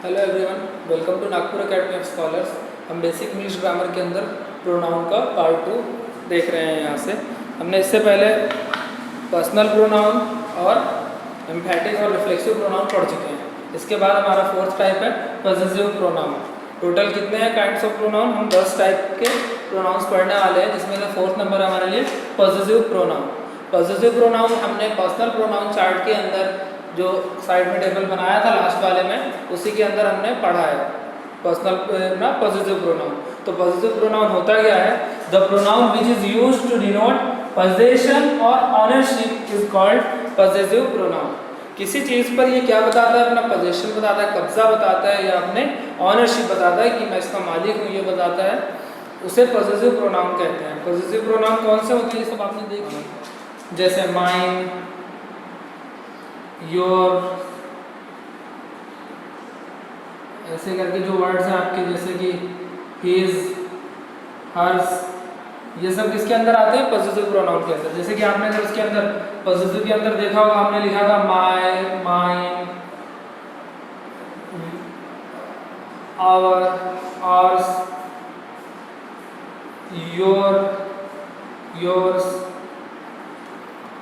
Hello everyone, welcome to Nagpur academy of scholars. हम basic English grammar के अंदर pronoun का पार्ट 2 देख रहे हैं। यहाँ से हमने इससे पहले पर्सनल प्रोनाउन और एम्फैटिक और रिफ्लेक्सिव प्रोनाउन पढ़ चुके हैं। इसके बाद हमारा फोर्थ टाइप है पॉसेसिव प्रोनाउन। टोटल कितने हैं काइंड्स ऑफ प्रोनाउन? हम 10 टाइप के प्रोनाउंस पढ़ने वाले हैं, जिसमें से फोर्थ नंबर हमारे लिए पॉसेसिव प्रोनाउन। पॉसेसिव प्रोनाउन हमने पर्सनल प्रोनाउन चार्ट के अंदर जो साइड में टेबल बनाया था लास्ट वाले में, उसी के अंदर हमने पढ़ा है पर्सनल ना पॉसेसिव प्रोनाउन। तो पॉसेसिव प्रोनाउन होता क्या है? The pronoun which is used to denote possession और ownership is called possessive pronoun. किसी चीज़ पर ये क्या बताता है? अपना पोजेशन बताता है, कब्जा बताता है, या अपने ऑनरशिप बताता है कि मैं इसका मालिक हूँ, ये बताता है, उसे पॉसेसिव प्रोनाउन कहते हैं। पॉसेसिव प्रोनाउन कौन से होते हैं? ये सब आपने देखा, जैसे माइन, योर, ऐसे करके जो वर्ड्स हैं आपके, जैसे कि हिज, हर्स, ये सब किसके अंदर आते हैं? पॉसेसिव प्रोनाउन के अंदर। जैसे कि आपने अगर उसके अंदर पॉसेसिव के अंदर देखा होगा, हमने लिखा था my, mine, our, ours, your, yours,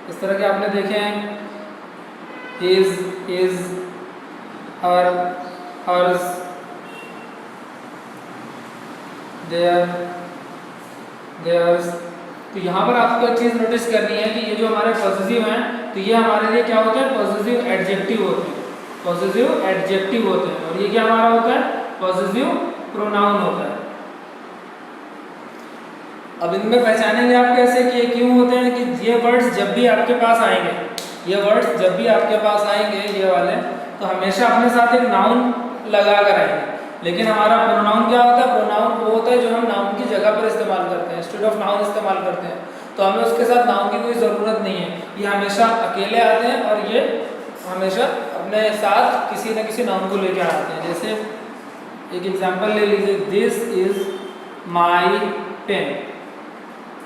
इस तरह के आपने देखे हैं। his, her, hers, their, theirs। तो यहाँ पर आपको एक चीज़ नोटिस करनी है कि ये जो हमारे पॉसेसिव हैं, तो ये हमारे लिए क्या होते हैं? पॉसेसिव एडजेक्टिव होते हैं। पॉसेसिव एडजेक्टिव होते हैं। और ये क्या हमारा होता है? पॉसेसिव प्रोनाउन होता है। अब इनमें पहचानेंगे आप कैसे कि ये क्यों होते हैं? कि ये वर्ड्स जब भी आपके पास आएंगे, ये वर्ड्स जब भी आपके पास आएंगे, ये वाले, तो हमेशा अपने साथ एक नाउन लगा कर आएंगे। लेकिन हमारा प्रोनाउन क्या होता है? प्रोनाउन वो होता है जो हम नाउन की जगह पर इस्तेमाल करते हैं, इंस्टेड ऑफ नाउन इस्तेमाल करते हैं। तो हमें उसके साथ नाउन की कोई ज़रूरत नहीं है। ये हमेशा अकेले आते हैं और ये हमेशा अपने साथ किसी न किसी नाउन को लेकर आते हैं। जैसे एक एग्जाम्पल ले लीजिए, दिस इज माई पेन।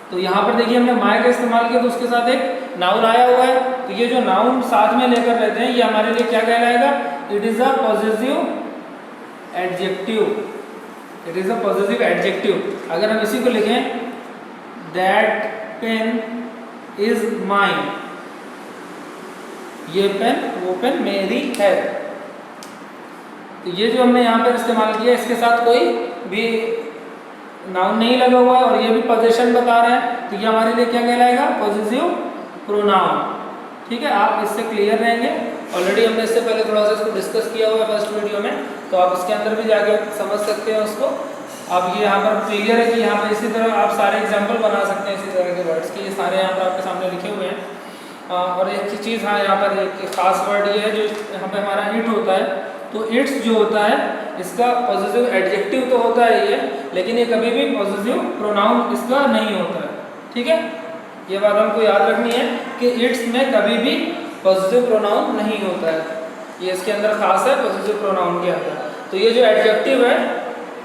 तो यहाँ पर देखिए हमने माय का इस्तेमाल किया, तो उसके साथ एक नाउन आया हुआ है। तो ये जो नाउन साथ में लेकर रहते हैं, ये हमारे लिए क्या कहलाएगा? It is a possessive adjective. It is a possessive adjective. अगर हम इसी को लिखें, दैट पेन इज माइन, ये पेन, वो पेन मेरी है। तो ये जो हमने यहाँ पर इस्तेमाल किया, इसके साथ कोई भी नाउन नहीं लगा हुआ है और ये भी पोजीशन बता रहे हैं, तो ये हमारे लिए क्या कहलाएगा? Possessive pronoun. ठीक है, आप इससे क्लियर रहेंगे। ऑलरेडी हमने इससे पहले थोड़ा सा इसको डिस्कस किया हुआ है फर्स्ट वीडियो में, तो आप इसके अंदर भी जाके समझ सकते हैं उसको। अब ये यहाँ पर क्लियर है कि यहाँ पर इसी तरह आप सारे एग्जाम्पल बना सकते हैं इसी तरह के वर्ड्स के। ये सारे यहाँ पर आपके सामने लिखे हुए हैं। और एक चीज़, हाँ, यहाँ पर एक खास वर्ड ये है जो यहाँ पर हमारा इट होता है। तो इट्स जो होता है, इसका पॉसेसिव एडजेक्टिव तो होता है ये, लेकिन ये कभी भी पॉसेसिव प्रोनाउन इसका नहीं होता है। ठीक है, ये बात हमको याद रखनी है कि इट्स में कभी भी पॉसेसिव प्रोनाउन नहीं होता है। ये इसके अंदर खास है पॉसेसिव प्रोनाउन के अंदर। तो ये जो एडजेक्टिव है,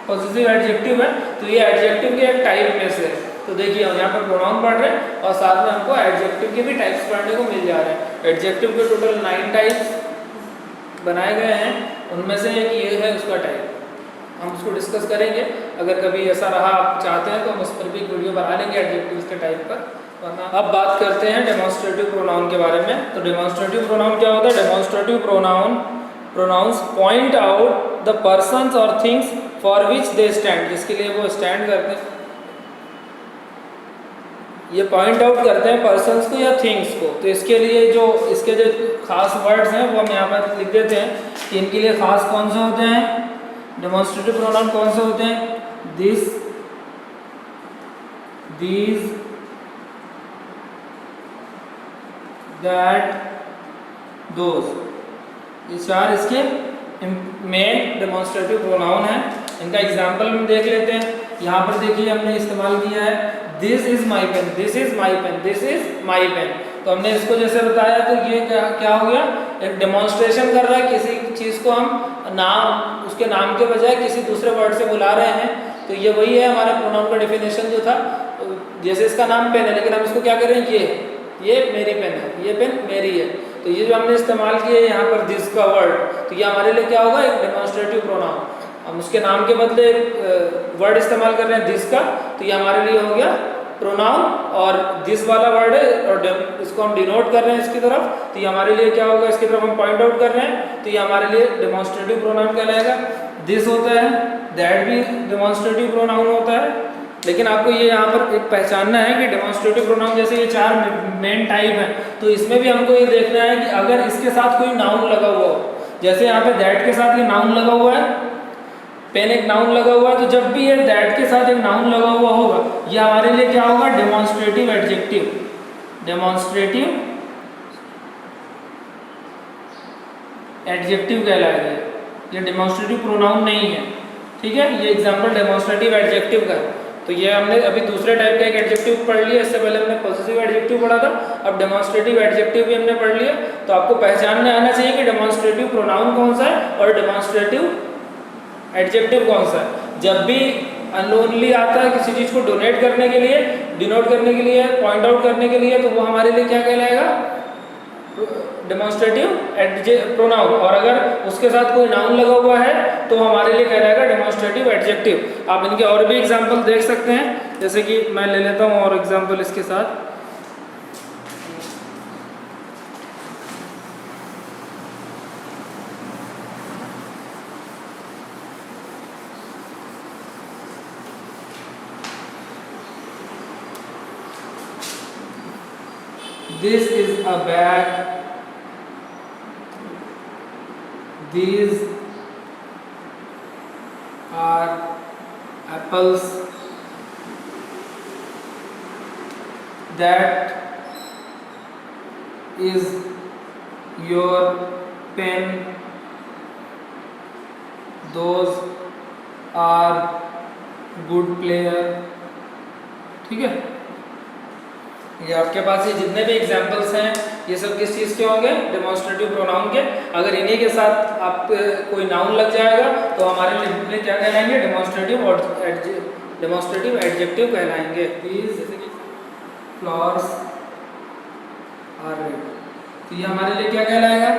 पॉसेसिव एडजेक्टिव है, तो ये एडजेक्टिव के एक टाइप में से। तो देखिए हम यहाँ पर प्रोनाउन पढ़ रहे हैं और साथ में हमको एडजेक्टिव के भी टाइप्स पढ़ने को मिल जा रहे हैं। एडजेक्टिव के टोटल 9 टाइप्स बनाए गए हैं, उनमें से एक ये है उसका टाइप। हम उसको डिस्कस करेंगे। अगर कभी ऐसा रहा, आप चाहते हैं, तो हम उस पर भी एक वीडियो बना लेंगे एडजेक्टिव्स के टाइप पर। वरना अब बात करते हैं डेमोन्स्ट्रेटिव प्रोनाउन के बारे में। तो डेमोन्स्ट्रेटिव प्रोनाउन क्या होता है? Demonstrative pronouns point out the persons और things for which they stand, जिसके लिए वो स्टैंड करते हैं। ये पॉइंट आउट करते हैं पर्सन्स को या थिंग्स को। तो इसके लिए जो इसके जो खास वर्ड्स हैं वो हम यहाँ पर लिख देते हैं कि इनके लिए खास कौन से होते हैं, डेमोन्स्ट्रेटिव प्रोनाउन कौन से होते हैं? This, these, that, those. ये 4 इसके मेन डेमोन्स्ट्रेटिव प्रोनाउन हैं। इनका एग्जाम्पल हम देख लेते हैं। यहाँ पर देखिए हमने इस्तेमाल किया है this is my pen, this is my pen, this is my pen. तो हमने इसको जैसे बताया, तो ये क्या हो गया? एक डेमोन्स्ट्रेशन कर रहा है। किसी चीज़ को हम नाम, उसके नाम के बजाय किसी दूसरे वर्ड से बुला रहे हैं। तो ये वही है हमारे प्रोनाउन का डेफिनेशन जो था। जैसे इसका नाम पेन है, लेकिन हम इसको क्या करें? ये मेरी पेन है, ये पेन मेरी है। तो ये जो हमने इस्तेमाल किया है यहाँ पर दिस का वर्ड, तो ये हमारे लिए क्या होगा, एक डेमोन्स्ट्रेटिव प्रोनाउन। हम उसके नाम के बदले वर्ड इस्तेमाल कर रहे हैं दिस का, तो ये हमारे लिए हो गया प्रोनाउन, और दिस वाला वर्ड है और इसको हम डिनोट कर रहे हैं इसकी तरफ, तो ये हमारे लिए क्या होगा, इसकी तरफ हम पॉइंट आउट कर रहे हैं, तो ये हमारे लिए डेमोन्स्ट्रेटिव प्रोनाउन कहलाएगा। दिस होता है, दैट भी डेमोन्स्ट्रेटिव प्रोनाउन होता है। लेकिन आपको ये यहाँ पर एक पहचानना है कि डेमोन्स्ट्रेटिव प्रोनाउन जैसे ये 4 मेन टाइप हैं, तो इसमें भी हमको ये देखना है कि अगर इसके साथ कोई नाउन लगा हुआ हो, जैसे यहाँ पे दैट के साथ ये नाउन लगा हुआ है, पेन एक नाउन लगा हुआ है, तो जब भी ये दैट के साथ एक नाउन लगा हुआ होगा, ये हमारे लिए क्या होगा, डेमोन्स्ट्रेटिव एडजेक्टिव, डेमोन्स्ट्रेटिव एडजेक्टिव कहलाएगा। ये डेमोन्स्ट्रेटिव प्रोनाउन नहीं है, ठीक है। ये एग्जांपल डेमोन्स्ट्रेटिव एडजेक्टिव का है। तो ये हमने अभी दूसरे टाइप का एक एडजेक्टिव पढ़ लिया, इससे पहले हमने पॉजिटिव एडजेक्टिव पढ़ा था, अब डेमोन्स्ट्रेटिव एडजेक्टिव भी हमने पढ़ लिया। तो आपको पहचान में आना चाहिए कि डेमोन्स्ट्रेटिव प्रोनाउन कौन सा है और डेमोन्स्ट्रेटिव एडजेक्टिव कौन सा है। जब भी अननोनली आता है किसी चीज़ को डोनेट करने के लिए, डिनोट करने के लिए, पॉइंट आउट करने के लिए, तो वो हमारे लिए क्या कहलाएगा, डेमोन्स्ट्रेटिव प्रोनाउन। और अगर उसके साथ कोई नाउन लगा हुआ है तो हमारे लिए कहलाएगा डेमोन्स्ट्रेटिव एडजेक्टिव। आप इनके और भी एग्जांपल देख सकते हैं, जैसे कि मैं ले लेता हूँ और एग्जांपल इसके साथ। This is a bag. These are apples. That is your pen. Those are good player. ठीक है, ये आपके पास ये जितने भी एग्जाम्पल्स हैं ये सब किस चीज़ के होंगे, डेमोन्स्ट्रेटिव प्रोनाउन के। अगर इन्हीं के साथ आप कोई नाउन लग जाएगा तो हमारे लिए क्या कहलाएंगे, डेमोन्स्ट्रेटिव एडजेक्टिव कहलाएंगे। जैसे कि फ्लावर्स आर रेड, तो ये हमारे लिए क्या कहलाएगा,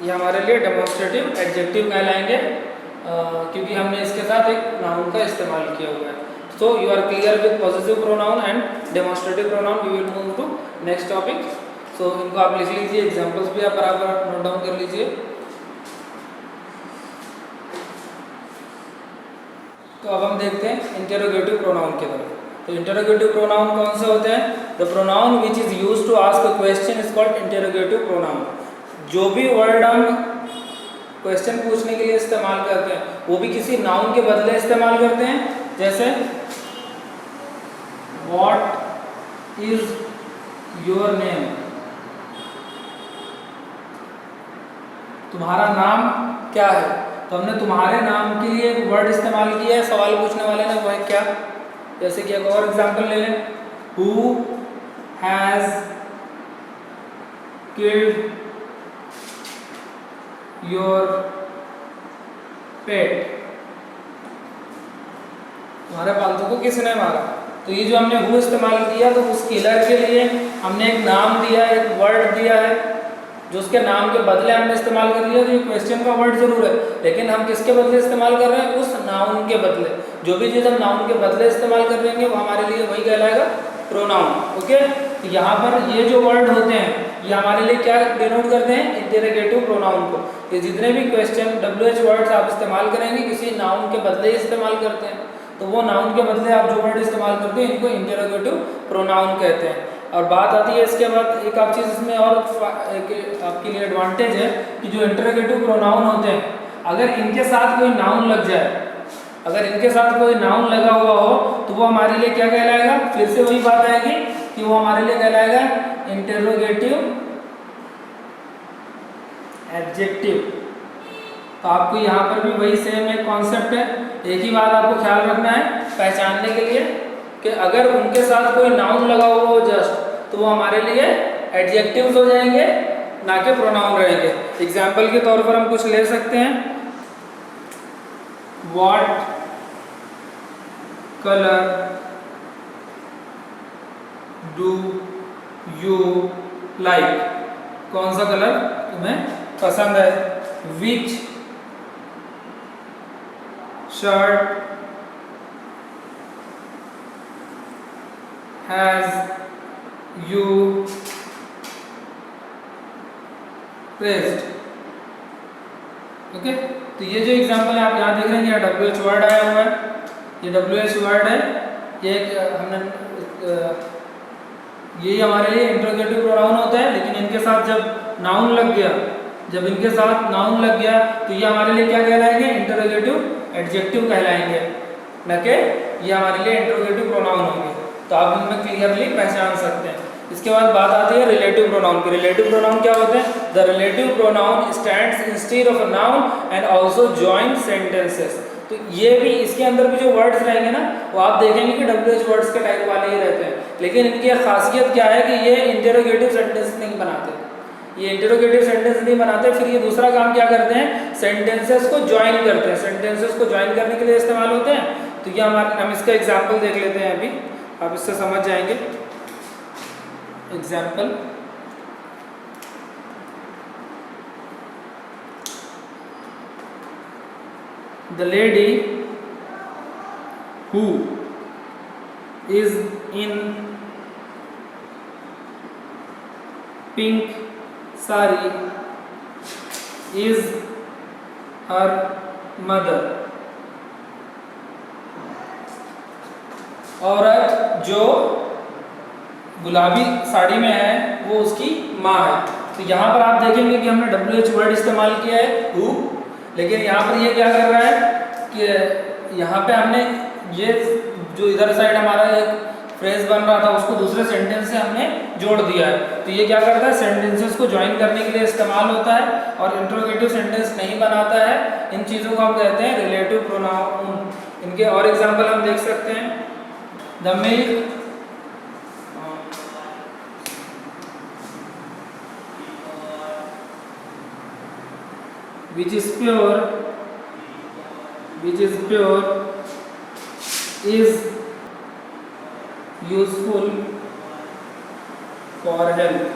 ये हमारे लिए डेमोन्स्ट्रेटिव एडजेक्टिव कहलाएंगे, क्योंकि हमने इसके साथ एक नाउन का इस्तेमाल किया हुआ है। So you are clear with possessive pronoun and demonstrative pronoun. We will move to next topic. So इनको आप लिख लीजिए, एग्जाम्पल्स भी आप बराबर नोट डाउन कर लीजिए। तो अब हम देखते हैं इंटेरोगेटिव प्रोनाउन की तरफ। तो इंटेरोगेटिव प्रोनाउन कौन से होते हैं, the pronoun which is used to ask a question is called interrogative pronoun. जो भी वर्ड हम क्वेश्चन पूछने के लिए इस्तेमाल करते हैं वो भी किसी नाउन के बदले इस्तेमाल करते हैं। जैसे What is your name? तुम्हारा नाम क्या है। तो हमने तुम्हारे नाम के लिए एक वर्ड इस्तेमाल किया है सवाल पूछने वाले ने, वो है क्या। जैसे कि एक और एग्जांपल ले लें, Who has killed your pet? तुम्हारे पालतू को किसने मारा। तो ये जो हमने हु इस्तेमाल किया तो उस किलर के लिए हमने एक नाम दिया, एक वर्ड दिया है जो उसके नाम के बदले हमने इस्तेमाल कर लिया। तो ये क्वेश्चन का वर्ड जरूर है, लेकिन हम किसके बदले इस्तेमाल कर रहे हैं, उस नाउन के बदले। जो भी चीज़ हम नाउन के बदले इस्तेमाल कर लेंगे वो हमारे लिए वही कहलाएगा प्रोनाउन। ओके, तो यहाँ पर ये जो वर्ड होते हैं ये हमारे लिए क्या डिनोट करते हैं, इंटेरोगेटिव प्रोनाउन को। ये जितने भी क्वेश्चन WH वर्ड्स आप इस्तेमाल करेंगे किसी नाउन के बदले ही इस्तेमाल करते हैं, तो वो नाउन के बदले आप जो वर्ड इस्तेमाल करते हैं इनको इंटेरोगेटिव प्रोनाउन कहते हैं। और बात आती है इसके बाद एक आप चीज़ इसमें और एक आपके लिए एडवांटेज है कि जो इंटेरोगेटिव प्रोनाउन होते हैं अगर इनके साथ कोई नाउन लग जाए, अगर इनके साथ कोई नाउन लगा हुआ हो तो वो हमारे लिए क्या कहलाएगा, फिर से वही बात आएगी कि वो हमारे लिए कहलाएगा इंटेरोगेटिव एडजेक्टिव। तो आपको यहाँ पर भी वही सेम एक कॉन्सेप्ट है। एक ही बात आपको ख्याल रखना है पहचानने के लिए कि अगर उनके साथ कोई नाउन लगा हुआ हो जस्ट, तो वो हमारे लिए एडजेक्टिव्स हो जाएंगे, ना कि प्रोनाउन रहेंगे। एग्जाम्पल के तौर पर हम कुछ ले सकते हैं, what colour do you like. कौन सा कलर तुम्हें पसंद है। Which shirt has you pressed. Okay, तो ये जो एग्जाम्पल है आप यहाँ देख रहे हैं, यहाँ WH वर्ड आया हुआ है, ये WH वर्ड है, ये हमने ये हमारे लिए इंट्रोगेटिव प्रोनाउन होता है, लेकिन इनके साथ जब नाउन लग गया, जब इनके साथ नाउन लग गया तो ये हमारे लिए क्या कहलाएंगे, इंट्रोगेटिव एडजेक्टिव कहलाएंगे, न कि ये हमारे लिए इंट्रोगेटिव प्रोनाउन होंगे। तो आप इनमें क्लियरली पहचान सकते हैं। इसके बाद बात आती है रिलेटिव प्रोनाउन की। रिलेटिव प्रोनाउन क्या होते हैं? The relative pronoun stands instead of a noun and also join sentences. तो ये भी, इसके अंदर भी जो वर्ड्स रहेंगे ना, वो आप देखेंगे कि WH वर्ड्स के टाइप वाले ही रहते हैं, लेकिन इनकी खासियत क्या है कि ये इंटेरोगेटिव सेंटेंस नहीं बनाते, ये इंटेरोगेटिव सेंटेंस नहीं बनाते। फिर ये दूसरा काम क्या करते हैं, सेंटेंसेस को ज्वाइन करते हैं, सेंटेंसेस को ज्वाइन करने के लिए इस्तेमाल होते हैं। तो ये हम इसका एग्जाम्पल देख लेते हैं, अभी आप इससे समझ जाएंगे। Example, the lady who is in pink sari is her mother। औरत जो गुलाबी साड़ी में है वो उसकी माँ है। तो यहाँ पर आप देखेंगे कि हमने WH वर्ड इस्तेमाल किया है who, लेकिन यहाँ पर ये क्या कर रहा है कि यहाँ पे हमने ये जो इधर साइड हमारा एक फ्रेज बन रहा था उसको दूसरे सेंटेंस से हमने जोड़ दिया है। तो ये क्या करता है, सेंटेंसेस को ज्वाइन करने के लिए इस्तेमाल होता है और इंट्रोगेटिव सेंटेंस नहीं बनाता है। इन चीज़ों को हम कहते हैं रिलेटिव प्रोनाउन। इनके और एग्जाम्पल हम देख सकते हैं। The milk which is pure is useful for health।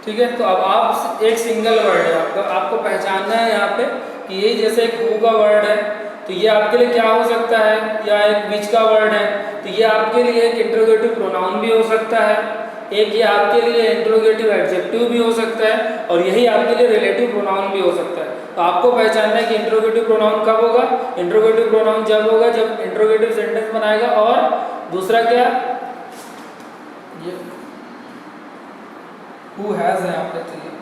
ठीक है, तो अब आप एक सिंगल वर्ड है, आपको पहचानना है यहाँ पे कि ये जैसे एक हु का वर्ड है, तो ये आपके लिए क्या हो सकता है, या एक विच का वर्ड है, तो ये आपके लिए एक इंट्रोगेटिव प्रोनाउन भी हो सकता है, एक ये आपके लिए इंट्रोगेटिव एडजेक्टिव भी हो सकता है, और यही आपके लिए रिलेटिव प्रोनाउन भी हो सकता है। तो आपको पहचानना है कि इंट्रोगेटिव प्रोनाउन कब होगा। इंट्रोगेटिव प्रोनाउन जब होगा जब इंट्रोगेटिव सेंटेंस बनाएगा, और दूसरा क्या, ये हु हैज है यहाँ पे। चलिए,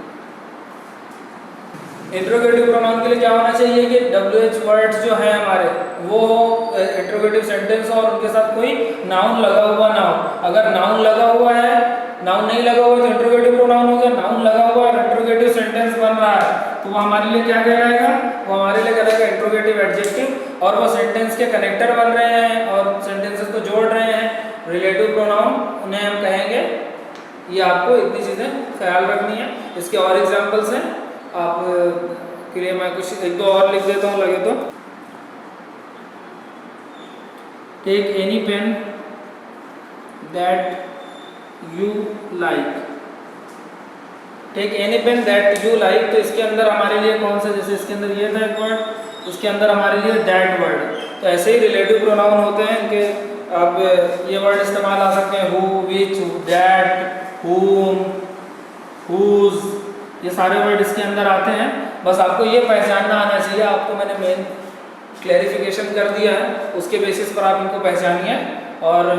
इंट्रोगेटिव प्रोनाउन के लिए क्या होना चाहिए कि WH वर्ड्स जो है हमारे वो इंट्रोगेटिव सेंटेंस और उनके साथ कोई नाउन लगा हुआ ना हो। अगर नाउन लगा हुआ है, नाउन नहीं लगा हुआ तो इंट्रोगेटिव प्रोनाउन हो गया। नाउन लगा हुआ है, इंट्रोगेटिव सेंटेंस बन रहा है, तो वो हमारे लिए क्या कहलाएगा, वो हमारे लिए कहलाएगा इंट्रोगेटिव एडजेक्टिव, और वो सेंटेंस के कनेक्टर बन रहे हैं और सेंटेंसेस को जोड़ रहे हैं, रिलेटिव प्रोनाउन उन्हें हम कहेंगे। ये आपको इतनी चीज़ें ख्याल रखनी है। इसके और एग्जाम्पल्स हैं, आप के लिए मैं कुछ एक दो और लिख देता हूँ लगे तो। Take any pen that you like. Take any pen that you like, तो इसके अंदर हमारे लिए कौन सा, जैसे इसके अंदर ये था एक वर्ड, उसके अंदर हमारे लिए दैट वर्ड। तो ऐसे ही रिलेटिव प्रोनाउन होते हैं, इनके आप ये वर्ड इस्तेमाल आ सकते हैं, who, which, that, whom, whose, ये सारे वर्ड इसके अंदर आते हैं। बस आपको ये पहचानना आना चाहिए। आपको मैंने मेन क्लैरिफिकेशन कर दिया है, उसके बेसिस पर आप इनको पहचानिए, और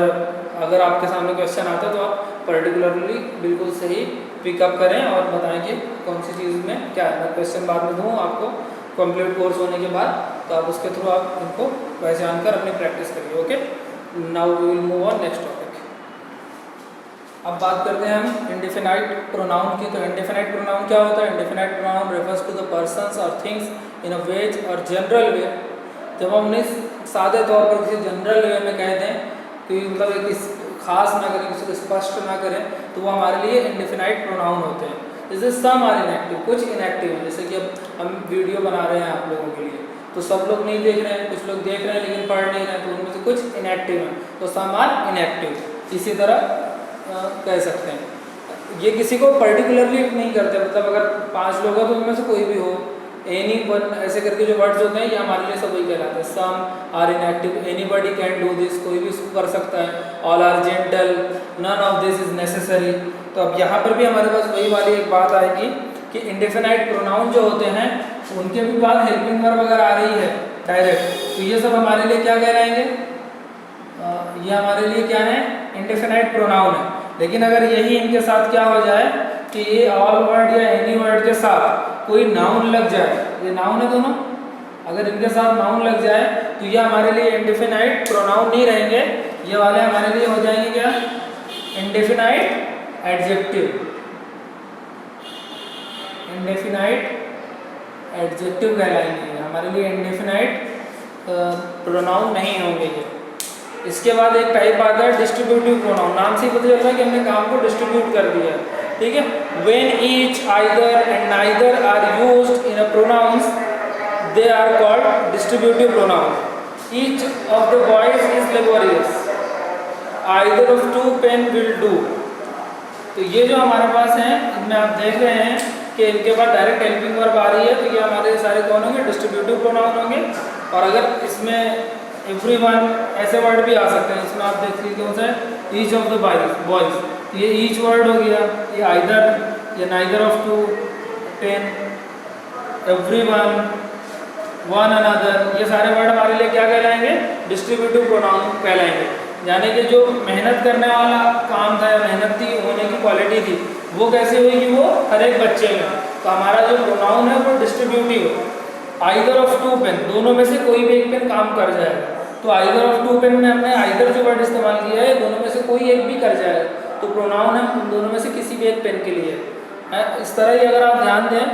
अगर आपके सामने क्वेश्चन आता है तो आप पर्टिकुलरली बिल्कुल सही पिकअप करें और बताएं कि कौन सी चीज़ में क्या है। मैं क्वेश्चन बाद में दूँ आपको कंप्लीट कोर्स होने के बाद, तो आप उसके थ्रू आप इनको पहचान कर अपनी प्रैक्टिस करिए। Okay, now we will move on next topic. अब बात करते हैं हम इंडेफिनाइट प्रोनाउन की। तो इंडेफिनाइट प्रोनाउन क्या होता है? Indefinite pronoun refers to the persons और थिंग्स इन अ वेज और जनरल वे। जब हम उन्हें सादे तौर पर किसी जनरल वे में कहते हैं, कि मतलब एक खास ना करें, किसी को स्पष्ट ना करें, तो वो हमारे लिए इंडेफिनाइट प्रोनाउन होते हैं। जैसे सम आर इनएक्टिव, कुछ इनएक्टिव हैं। जैसे कि अब हम वीडियो बना रहे हैं आप लोगों के लिए, तो सब लोग नहीं देख रहे हैं, कुछ लोग देख रहे हैं लेकिन पढ़ नहीं रहे हैं, तो उनमें से कुछ इनएक्टिव हैं, तो सम आर इनएक्टिव। इसी तरह कह सकते हैं। ये किसी को पर्टिकुलरली नहीं करते, मतलब अगर 5 लोग हैं तो उनमें से कोई भी हो, एनी वन ऐसे करके जो वर्ड्स होते हैं ये हमारे लिए सब वही कहलाते हैं। Some are inactive, anybody can do this, कोई भी इसको कर सकता है। All are gentle, none of this is necessary. तो अब यहाँ पर भी हमारे पास वही वाली एक बात आएगी कि इंडेफिनाइट प्रोनाउन जो होते हैं उनके भी बाद हेल्पिंग वर्ब अगर आ रही है डायरेक्ट, तो ये सब हमारे लिए क्या कहलाएंगे? ये हमारे लिए क्या है? इंडेफिनाइट प्रोनाउन है। लेकिन अगर यही इनके साथ क्या हो जाए कि ये ऑल वर्ड या एनी वर्ड के साथ कोई नाउन लग जाए, ये नाउन है दोनों, अगर इनके साथ नाउन लग जाए तो ये हमारे लिए इंडेफिनाइट प्रोनाउन नहीं रहेंगे, ये वाले हमारे लिए हो जाएंगे क्या? Indefinite adjective. इंडेफिनाइट एडजेक्टिव कहलाएंगे, हमारे लिए इंडेफिनाइट प्रोनाउन नहीं होंगे ये। इसके बाद एक टाइप आता है डिस्ट्रीब्यूटिव प्रोनाउन। नाम से ही पता चल रहा है कि हमने काम को डिस्ट्रीब्यूट कर दिया है, ठीक है। When each, either and neither are used in a pronouns they are called distributive pronoun. Each of the boys is laborious, either of two pen will do. तो ये जो हमारे पास हैं इनमें आप देख रहे हैं कि इनके बाद डायरेक्ट हेल्पिंग वर्ब आ रही है, तो ये हमारे सारे कौन होंगे? डिस्ट्रीब्यूटिव प्रोनाउन होंगे। और अगर इसमें एवरीवन ऐसे वर्ड भी आ सकते हैं, इसमें आप देख लीजिए कौन सा है? ईच ऑफ द बॉयज, ये ईच वर्ड हो गया, ये आइदर, ये neither of two, ten, everyone, one another, ये सारे वर्ड हमारे लिए क्या कहलाएंगे? डिस्ट्रीब्यूटिव प्रोनाउन कहलाएंगे। यानी कि जो मेहनत करने वाला काम था या मेहनत थी होने की क्वालिटी थी वो कैसे हुई कि वो हर एक बच्चे में, तो हमारा जो प्रोनाउन है वो डिस्ट्रीब्यूटिव है। आइदर ऑफ टू पेन, दोनों में से कोई भी एक पेन काम कर जाएगा, तो आइदर ऑफ टू पेन में हमने आइदर जो वर्ड इस्तेमाल किया है, दोनों में से कोई एक भी कर जाएगा, तो प्रोनाउन है उन दोनों में से किसी भी एक पेन के लिए है। इस तरह ही अगर आप ध्यान दें,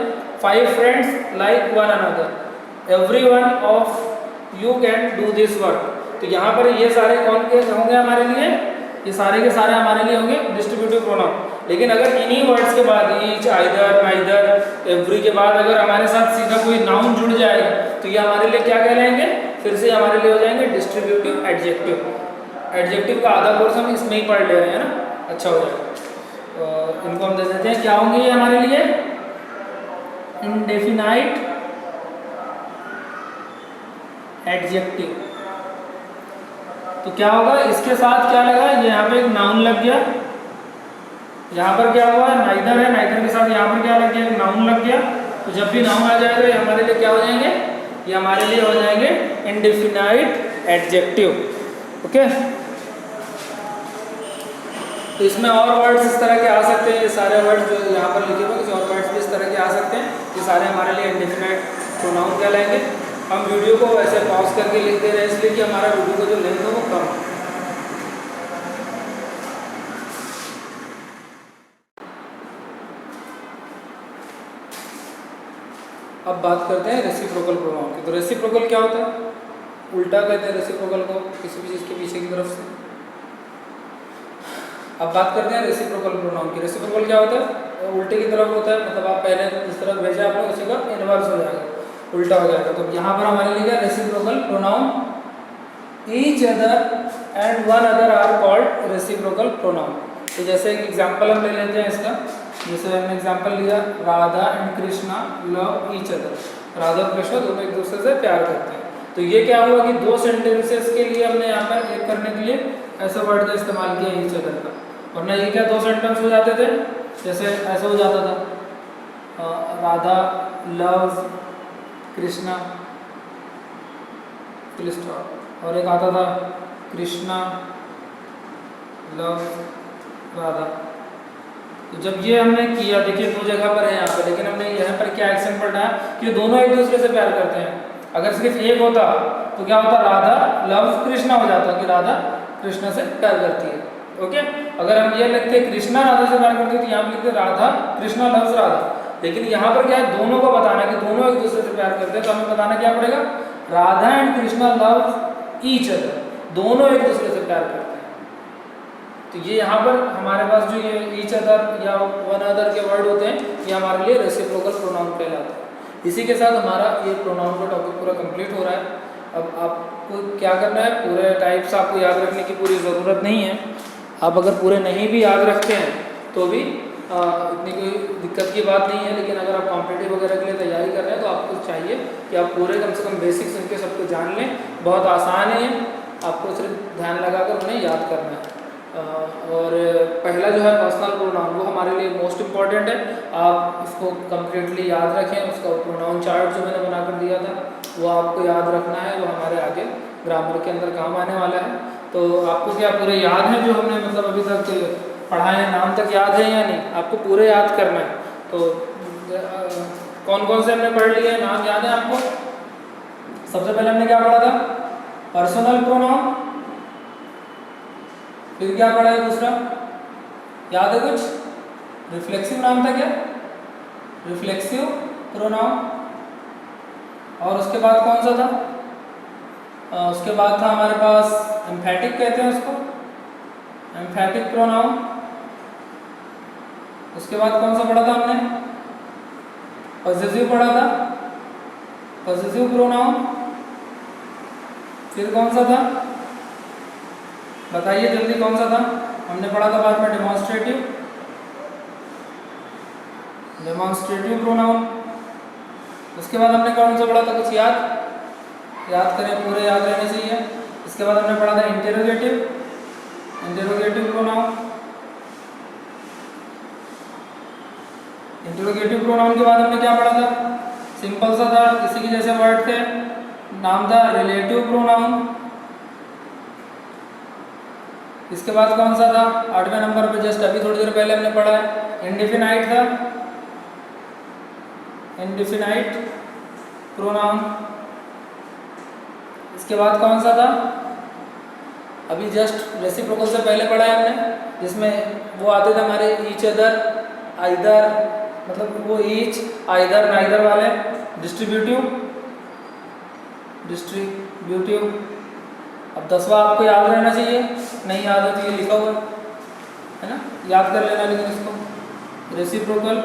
5 friends like one another, everyone of you can do this work, तो यहाँ पर ये सारे कौन के होंगे हमारे लिए? ये सारे के सारे हमारे लिए होंगे डिस्ट्रीब्यूटिव प्रोनाउन। लेकिन अगर इन्हीं वर्ड्स के बाद ईच, आइदर, नाइदर, एवरी के बाद अगर हमारे साथ सीधा कोई नाउन जुड़ जाएगा तो ये हमारे लिए क्या कहलाएंगे? फिर से हमारे लिए हो जाएंगे डिस्ट्रीब्यूटिव एडजेक्टिव। एडजेक्टिव का आधा कोर्स हम इसमें ही पढ़ ले रहे हैं ना, अच्छा हो जाएगा। इनको हम दे देते हैं, क्या होंगे ये हमारे लिए? Indefinite adjective. तो क्या होगा? इसके साथ क्या लगा? ये यहाँ पे एक नाउन लग गया, यहाँ पर क्या हुआ? नाइदर है, नाइदर के साथ यहाँ पर क्या लग गया? एक नाउन लग गया। तो जब भी नाउन आ जाएगा ये हमारे लिए क्या हो जाएंगे? ये हमारे लिए हो जाएंगे इंडेफिनाइट एडजेक्टिव। ओके, तो इसमें और वर्ड्स इस तरह के आ सकते हैं, ये सारे वर्ड्स जो यहाँ पर लिखे हुए कुछ और वर्ड्स भी इस तरह के आ सकते हैं, ये सारे हमारे लिए इंडेफिनाइट प्रोनाउन कहलाएंगे। हम वीडियो को वैसे पॉज करके लिख दे रहे हैं इसलिए कि हमारा वीडियो का जो लेंथ है वो कम है। अब बात करते हैं रेसिप्रोकल प्रोनाउन की। तो रेसिप्रोकल क्या होता है? उल्टा कहते हैं रेसिप्रोकल को किसी भी चीज़ के पीछे की तरफ से। अब बात करते हैं रेसिप्रोकल प्रोनाउन की। रेसिप्रोकल क्या होता है? उल्टे की तरफ होता है, मतलब आप पहले जिस तरफ भेजा आपने उसी का इनवर्स हो जाएगा, उल्टा हो जाएगा। तो यहाँ पर हमारे लिए क्या? Reciprocal pronoun, each other and one other are called reciprocal pronoun. तो जैसे एक एग्जाम्पल हम ले लेते हैं इसका, जैसे हमने एग्जाम्पल लिया, Radha and Krishna love each other, Radha और कृष्णा दोनों एक दूसरे से प्यार करते हैं। तो ये क्या हुआ कि 2 सेंटेंसेस के लिए हमने यहाँ पर एक करने के लिए ऐसे वर्ड का इस्तेमाल किया ईच अदर का, वरना ये क्या 2 सेंटेंस हो जाते थे? जैसे ऐसे हो जाता था, राधा लव कृष्णा और एक आता था कृष्णा लव राधा। तो जब ये हमने किया, देखिए 2 जगह पर है यहाँ पर, लेकिन हमने यहाँ पर क्या एक्शन पढ़ना है कि दोनों एक दूसरे से प्यार करते हैं। अगर सिर्फ एक होता तो क्या होता? राधा लव कृष्णा हो जाता कि राधा कृष्णा से प्यार करती है। ओके, अगर हम ये लिखते कृष्णा राधा से प्यार करती है तो यहाँ लिखते राधा कृष्णा लव्स राधा। लेकिन यहाँ पर क्या है? दोनों को बताना कि दोनों एक दूसरे से प्यार करते हैं, तो हमें बताना क्या पड़ेगा? Radha and Krishna love each other, दोनों एक दूसरे से प्यार करते हैं। तो ये यहाँ पर हमारे पास जो ये ईच अदर या वन अदर के वर्ड होते हैं, ये हमारे लिए रेसिप्रोकल प्रोनाउन कहलाते हैं। इसी के साथ हमारा ये प्रोनाउन का टॉपिक पूरा कंप्लीट हो रहा है। अब आपको क्या करना है? पूरे टाइप्स आपको याद रखने की पूरी ज़रूरत नहीं है, आप अगर पूरे नहीं भी याद रखते हैं तो भी इतनी कोई दिक्कत की बात नहीं है, लेकिन अगर आप कॉम्पिटिटिव वगैरह के लिए तैयारी कर रहे हैं तो आपको चाहिए कि आप पूरे कम से कम बेसिक्स इनके सबको जान लें। बहुत आसान है, आपको सिर्फ ध्यान लगाकर उन्हें याद करना है। और पहला जो है पर्सनल प्रोनाउन, वो हमारे लिए मोस्ट इम्पॉर्टेंट है। आप इसको कम्प्लीटली याद रखें। उसका प्रोनाउन चार्ट जो मैंने बनाकर दिया था वो आपको याद रखना है, वो हमारे आगे ग्रामर के अंदर काम आने वाला है। तो आपको क्या पूरे याद है जो हमने मतलब अभी तक पढ़ा है, नाम तक याद है या नहीं? आपको पूरे याद करना है। तो कौन कौन से हमने पढ़ लिए, नाम याद है आपको? सबसे पहले हमने क्या पढ़ा था? Personal pronoun. फिर क्या पढ़ा है दूसरा, याद है कुछ? रिफ्लेक्सिव नाम था क्या? Reflexive pronoun. और उसके बाद कौन सा था? उसके बाद था हमारे पास एम्फैटिक, कहते हैं उसको, एम्फैटिक प्रोनाउन। उसके बाद कौन सा पढ़ा था हमने? पॉसेसिव पढ़ा था, पॉसेसिव प्रोनाउन। फिर कौन सा था, बताइए जल्दी, कौन सा था? हमने पढ़ा था बाद में डेमोन्स्ट्रेटिव, डेमोन्स्ट्रेटिव प्रोनाउन। उसके बाद हमने कौन सा पढ़ा था, कुछ याद करें, पूरे याद रहने चाहिए। इसके बाद हमने पढ़ा था interrogative, interrogative pronoun. Interrogative pronoun के बाद हमने क्या पढ़ा था? सिंपल सा था, किसी के जैसे वर्ड थे, नाम था रिलेटिव प्रोनाउन। इसके बाद कौन सा था? 8वें नंबर पे, जस्ट अभी थोड़ी देर पहले हमने पढ़ा है, इंडेफिनाइट था, इंडेफिनाइट प्रोनाउन। इसके बाद कौन सा था? अभी जस्ट रेसिप्रोकल से पहले पढ़ा है हमने, जिसमें वो आते थे हमारे ईच अदर, आइदर, मतलब वो ईच, आइदर, नाइदर वाले। Distributive, distributive. अब 10वां आपको याद रहना चाहिए, नहीं याद है तो ये लिखा हुआ है ना, याद कर लेना। लेकिन इसको रेसिप्रोकल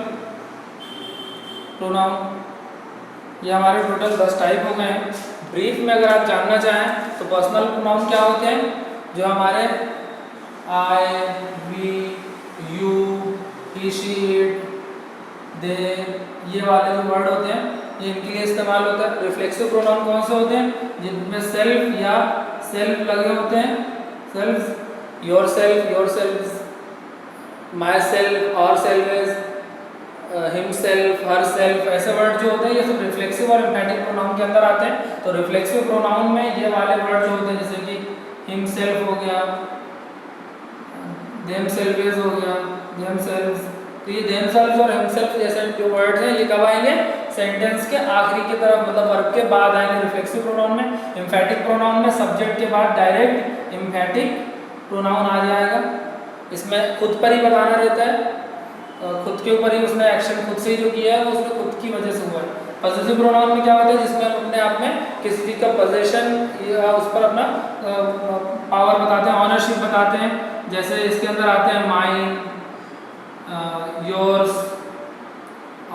प्रोनाउन, ये हमारे टोटल 10 टाइप हो गए हैं। ब्रीफ में अगर आप जानना चाहें तो पर्सनल प्रोनाउन क्या होते हैं, जो हमारे I, we, you, he, she, it, they, ये वाले जो वर्ड होते हैं ये इनके लिए इस्तेमाल होता है। रिफ्लेक्सिव प्रोनाउन कौन से होते हैं? जिनमें सेल्फ या सेल्फ लगे होते हैं, self, yourself, myself, ourself, himself, herself, ऐसे वर्ड जो होते हैं ये सब रिफ्लेक्सिव और एम्फैटिक प्रोनाउन के अंदर आते हैं। तो रिफ्लेक्सिव प्रोनाउन में ये वाले वर्ड जो होते हैं, जैसे कि हिम सेल्फ हो गया, देम सेल्वेज हो गया, देम सेल्फ, तो ये देम सेल्फ और हिम सेल्फ जैसे जो वर्ड हैं ये कब आएंगे? सेंटेंस के आखिरी की तरफ, मतलब वर्ब के बाद आएंगे रिफ्लेक्सिव प्रोनाउन में। एम्फैटिक प्रोनाउन में सब्जेक्ट के बाद डायरेक्ट एम्फैटिक प्रोनाउन आ जाएगा। इसमें खुद पर ही बताना रहता है, खुद के ऊपर ही उसने एक्शन खुद से ही जो किया है वो उसने खुद की वजह से हुआ है। पॉसेसिव प्रोनाउन में क्या होता है? जिसमें हम अपने आप में किसी चीज़ का पोजेशन या उस पर अपना पावर बताते हैं, ऑनरशिप बताते हैं। जैसे इसके अंदर आते हैं माइन, योर्स,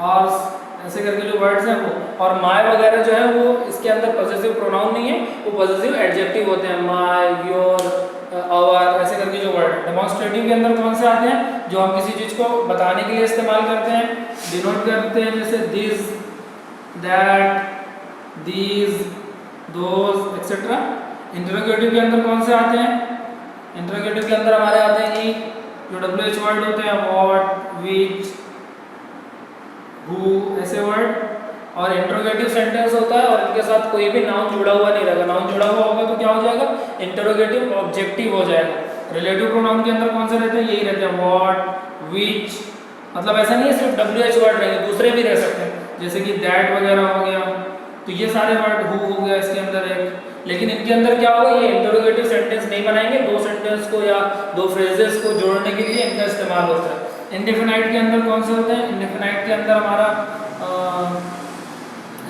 ऑर्स, ऐसे करके जो वर्ड्स हैं वो। और माय वगैरह जो है वो इसके अंदर पॉसेसिव प्रोनाउन नहीं है, वो पॉसेसिव एडजेक्टिव होते हैं, माय, योर, आवर, ऐसे करके जो वर्ड। डेमोन्स्ट्रेटिव के अंदर कौन से आते हैं? जो हम किसी चीज़ को बताने के लिए इस्तेमाल करते हैं, डिनोट करते हैं, जैसे this, that, these, those, etcetera. Interrogative के अंदर कौन से आते हैं? इंटरोगेटिव के अंदर हमारे आते हैं ई, जो WH वर्ड होते हैं, व्हाट, व्हिच, हु, ऐसे वर्ड। और इंटरोगेटिव सेंटेंस होता है और इनके साथ कोई भी नाउन जुड़ा हुआ नहीं रहेगा। नाउन जुड़ा हुआ होगा तो क्या हो जाएगा? इंटरोगेटिव ऑब्जेक्टिव हो जाएगा। रिलेटिव प्रोनाउन के अंदर कौन से रहते हैं? यही रहते हैं, व्हाट, व्हिच, मतलब ऐसा नहीं है सिर्फ WH वर्ड रहेंगे, दूसरे भी रह सकते हैं, जैसे कि दैट वगैरह हो गया। तो ये सारे वर्ड, हु हो गया इसके अंदर एक। लेकिन इनके अंदर क्या होगा? ये इंटरोगेटिव सेंटेंस नहीं बनाएंगे, दो सेंटेंस को या दो फ्रेजेस को जोड़ने के लिए इनका इस्तेमाल होता है। इंडेफिनाइट के अंदर कौन से होते हैं? इंडेफिनाइट के अंदर हमारा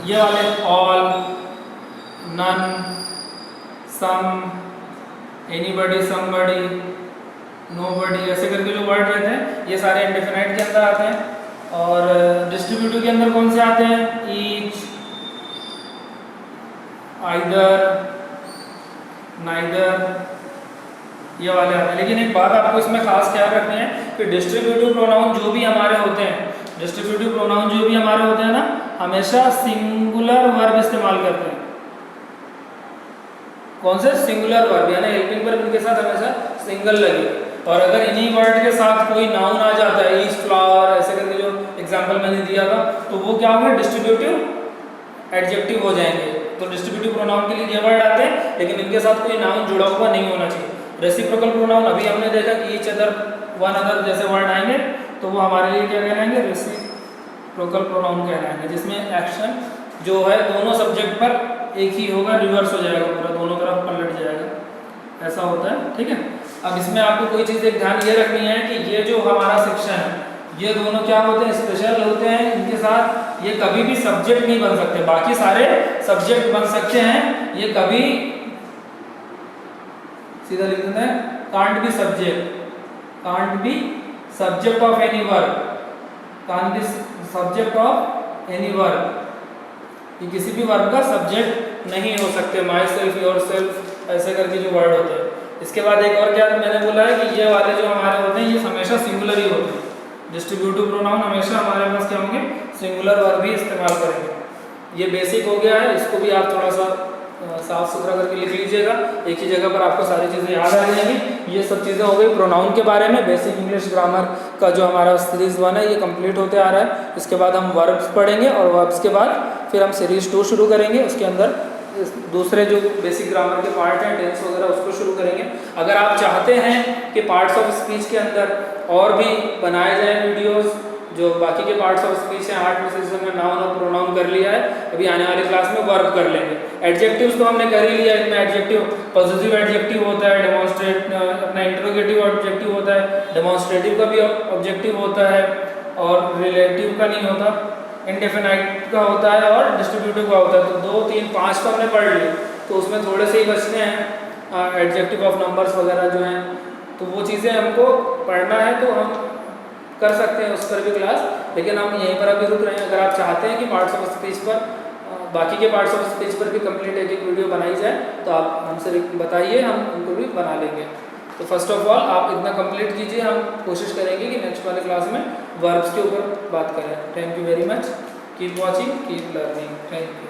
ये वाले ऑल, नन, सम, एनीबडी, समबडी, नोबडी, ऐसे करके जो वर्ड रहते हैं ये सारे इंडेफिनाइट के अंदर आते हैं। और डिस्ट्रीब्यूटिव के अंदर कौन से आते हैं? ईच, आइदर, नाइदर, ये वाले आते हैं। लेकिन एक बात आपको इसमें खास ख्याल रखनी है कि डिस्ट्रीब्यूटिव प्रोनाउन जो भी हमारे होते हैं, डिस्ट्रीब्यूटिव प्रोनाउन जो भी हमारे होते हैं ना, हमेशा सिंगुलर वर्ब इस्तेमाल करते हैं। कौन से? सिंगुलर वर्ब, यानी हेल्पिंग वर्ब इनके साथ हमेशा सिंगल लगे। और अगर इन्हीं वर्ड के साथ कोई नाउन आ जाता है, ईस्ट फ्लावर ऐसे करके जो एग्जांपल मैंने दिया था, तो वो क्या होंगे? डिस्ट्रीब्यूटिव एडजेक्टिव हो जाएंगे। तो डिस्ट्रीब्यूटिव प्रोनाउन के लिए ये वर्ड आते हैं, लेकिन इनके साथ कोई नाउन जुड़ा हुआ नहीं होना चाहिए। रेसिप्रोकल प्रोनाउन अभी हमने देखा कि ईच अदर, वन अदर जैसे वर्ड आएंगे तो वो हमारे लिए क्या कहलाएंगे? रेसिप्रोकल प्रोनाउन कहलाएंगे, जिसमें एक्शन जो है दोनों सब्जेक्ट पर एक ही होगा, रिवर्स हो जाएगा, पूरा दोनों तरफ पलट जाएगा, ऐसा होता है। ठीक है, अब इसमें आपको कोई चीज़ एक ध्यान ये रखनी है कि ये जो हमारा सेक्शन है, ये दोनों क्या होते हैं? स्पेशल होते हैं। इनके साथ ये कभी भी सब्जेक्ट नहीं बन सकते, बाकी सारे सब्जेक्ट बन सकते हैं, ये कभी सीधा लिख देते हैं can't be subject, can't be subject of any verb, can't be subject of any verb, ये किसी भी वर्ब का सब्जेक्ट नहीं हो सकते। माई सेल्फ, योर सेल्फ ऐसे करके जो वर्ड होते हैं। इसके बाद एक और क्या मैंने बोला है कि ये वाले जो हमारे होते हैं ये हमेशा सिंगुलर ही होते हैं। डिस्ट्रीब्यूटिव प्रोनाउन हमेशा हमारे पास क्या होंगे? सिंगुलर वर्ब ही इस्तेमाल करेंगे। ये बेसिक हो गया है, इसको भी आप थोड़ा सा साफ सुथरा करके लिख लीजिएगा, एक ही जगह पर आपको सारी चीज़ें याद आ जाएंगी। ये सब चीज़ें हो गई प्रोनाउन के बारे में। बेसिक इंग्लिश ग्रामर का जो हमारा सीरीज़ 1 है ये कंप्लीट होते आ रहा है। इसके बाद हम वर्ब्स पढ़ेंगे और वर्ब्स के बाद फिर हम सीरीज़ 2 शुरू करेंगे। उसके अंदर दूसरे जो बेसिक ग्रामर के पार्ट हैं, टेंस वगैरह, उसको शुरू करेंगे। अगर आप चाहते हैं कि पार्ट्स ऑफ स्पीच के अंदर और भी बनाए जाएँ वीडियोज़, जो बाकी के पार्ट्स ऑफ स्पीच हैं 8 में से जिसमें हमने नाउन और प्रोनाउन कर लिया है, अभी आने वाली क्लास में वर्ब कर लेंगे। एडजेक्टिव्स तो हमने कर ही लिया, इनमें एडजेक्टिव पॉजिटिव एडजेक्टिव होता है, डेमोन्स्ट्रेट अपना इंटरोगेटिव ऑब्जेक्टिव होता है, डेमोन्स्ट्रेटिव का भी ऑब्जेक्टिव होता है और रिलेटिव का नहीं होता, इंडेफिनाइट का होता है और डिस्ट्रीब्यूटिव का होता है। तो 2, 3, 5 तो हमने पढ़ लिए, तो उसमें थोड़े से ही बचते हैं एडजेक्टिव ऑफ नंबर्स वगैरह जो हैं, तो वो चीज़ें हमको पढ़ना है तो हम कर सकते हैं उस पर भी क्लास, लेकिन हम यहीं पर अभी रुक रहे हैं। अगर आप चाहते हैं कि पार्ट्स ऑफ स्पीच पर, बाकी के पार्ट्स ऑफ स्पीच पर भी कंप्लीट एक वीडियो बनाई जाए, तो आप हमसे बताइए, हम उनको भी बना लेंगे। तो फर्स्ट ऑफ ऑल आप इतना कंप्लीट कीजिए, हम कोशिश करेंगे कि नेक्स्ट वाले क्लास में वर्ब्स के ऊपर बात करें। Thank you very much, keep watching, keep learning, thank you.